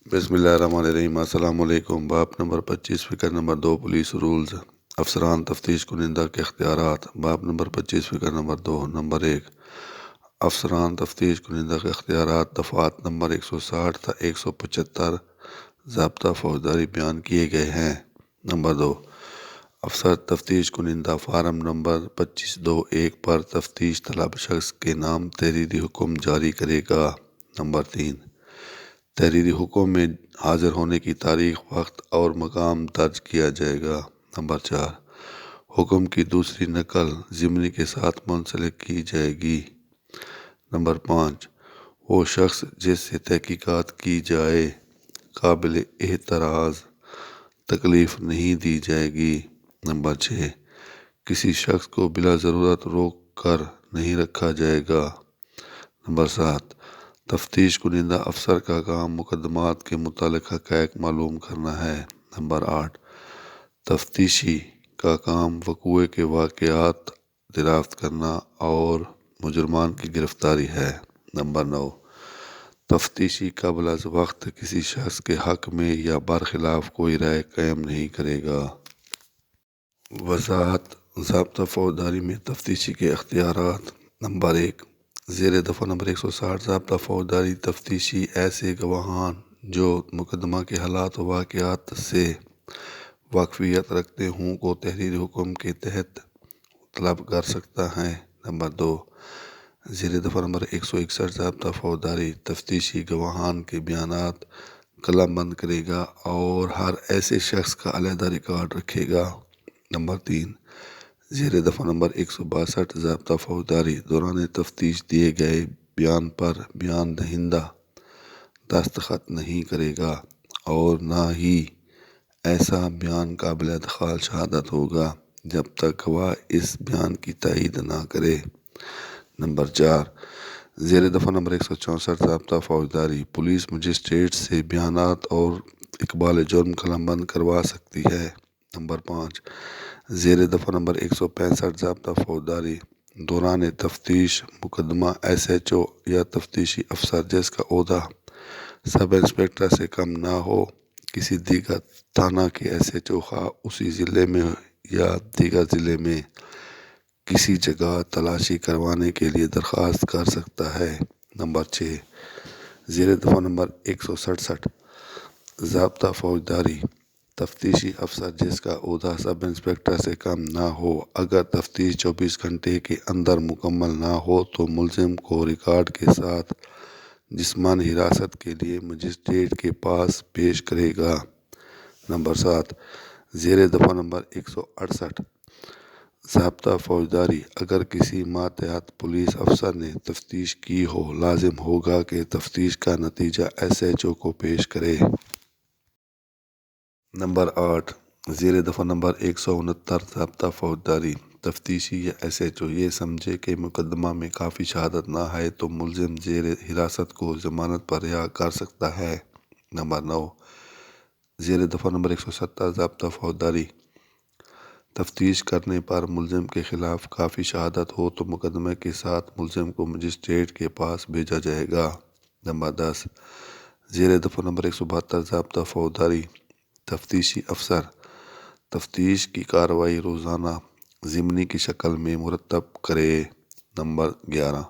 بسم اللہ الرحمن الرحیم۔ السلام علیکم۔ باب نمبر 25 فکر نمبر 2 پولیس رولز، افسران تفتیش کنندہ کے اختیارات۔ باب نمبر 25 فکر نمبر 2 نمبر 1 افسران تفتیش کنندہ کے اختیارات۔ دفعات نمبر 160 تا 175 ضابطہ فوجداری بیان کیے گئے ہیں۔ نمبر 2 افسر تفتیش کنندہ فارم نمبر 2521 پر تفتیش طلب شخص کے نام تحریری حکم جاری کرے گا۔ نمبر 3 تحریری حکم میں حاضر ہونے کی تاریخ، وقت اور مقام درج کیا جائے گا۔ نمبر 4 حکم کی دوسری نقل ضمنی کے ساتھ منسلک کی جائے گی۔ نمبر 5 وہ شخص جس سے تحقیقات کی جائے قابل اعتراض تکلیف نہیں دی جائے گی۔ نمبر 6 کسی شخص کو بلا ضرورت روک کر نہیں رکھا جائے گا۔ نمبر 7 تفتیش کنندہ افسر کا کام مقدمات کے متعلق حقائق معلوم کرنا ہے۔ نمبر 8 تفتیشی کا کام وقوع کے واقعات دریافت کرنا اور مجرمان کی گرفتاری ہے۔ نمبر 9 تفتیشی قبل از وقت کسی شخص کے حق میں یا برخلاف کوئی رائے قائم نہیں کرے گا۔ وضاحت ضابطہ فوجداری میں تفتیشی کے اختیارات۔ نمبر 1 زیر دفعہ نمبر 160 ضابطہ فوجداری تفتیشی ایسے گواہان جو مقدمہ کے حالات و واقعات سے واقفیت رکھتے ہوں کو تحریری حکم کے تحت طلب کر سکتا ہے۔ نمبر 2 زیر دفعہ نمبر 161 ضابطہ فوجداری تفتیشی گواہان کے بیانات قلم بند کرے گا اور ہر ایسے شخص کا علیحدہ ریکارڈ رکھے گا۔ نمبر 3 زیر دفعہ نمبر 162 ضابطہ فوجداری دوران تفتیش دیے گئے بیان پر بیان دہندہ دستخط نہیں کرے گا اور نہ ہی ایسا بیان قابل ادخال شہادت ہوگا جب تک گواہ اس بیان کی تائید نہ کرے۔ نمبر 4 زیر دفعہ نمبر 164 ضابطہ فوجداری پولیس مجسٹریٹ سے بیانات اور اقبال جرم قلم بند کروا سکتی ہے۔ نمبر 5 زیر دفعہ نمبر 165 ضابطہ فوجداری دوران تفتیش مقدمہ ایس ایچ او یا تفتیشی افسر جس کا عہدہ سب انسپکٹر سے کم نہ ہو کسی دیگر تھانہ کے ایس ایچ او خواہ اسی ضلع میں یا دیگر ضلع میں کسی جگہ تلاشی کروانے کے لیے درخواست کر سکتا ہے۔ نمبر 6 زیر دفعہ نمبر 167 ضابطہ فوجداری تفتیشی افسر جس کا عہدہ سب انسپکٹر سے کم نہ ہو اگر تفتیش 24 گھنٹے کے اندر مکمل نہ ہو تو ملزم کو ریکارڈ کے ساتھ جسمانی حراست کے لیے مجسٹریٹ کے پاس پیش کرے گا۔ نمبر 7 زیر دفعہ نمبر 168 ضابطہ فوجداری اگر کسی ماتحت پولیس افسر نے تفتیش کی ہو لازم ہوگا کہ تفتیش کا نتیجہ ایس ایچ او کو پیش کرے۔ نمبر 8 زیر دفعہ نمبر 169 ضابطہ فوجداری تفتیشی یا ایس ایچ او یہ سمجھے کہ مقدمہ میں کافی شہادت نہ ہے تو ملزم زیر حراست کو ضمانت پر رہا کر سکتا ہے۔ نمبر 9 زیر دفعہ نمبر 170 ضابطہ فوجداری تفتیش کرنے پر ملزم کے خلاف کافی شہادت ہو تو مقدمے کے ساتھ ملزم کو مجسٹریٹ کے پاس بھیجا جائے گا۔ نمبر 10 زیر دفعہ نمبر 172 ضابطہ فوجداری تفتیشی افسر تفتیش کی کارروائی روزانہ ضمنی کی شکل میں مرتب کرے۔ نمبر 11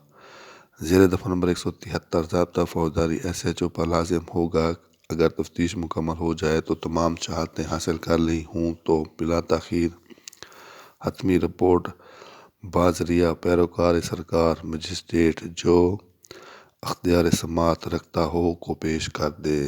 زیر دفعہ نمبر 173 ضابطہ فوجداری ایس ایچ او پر لازم ہوگا اگر تفتیش مکمل ہو جائے تو تمام شہادتیں حاصل کر لی ہوں تو بلا تاخیر حتمی رپورٹ بازریہ پیروکار سرکار مجسٹریٹ جو اختیار سماعت رکھتا ہو کو پیش کر دے۔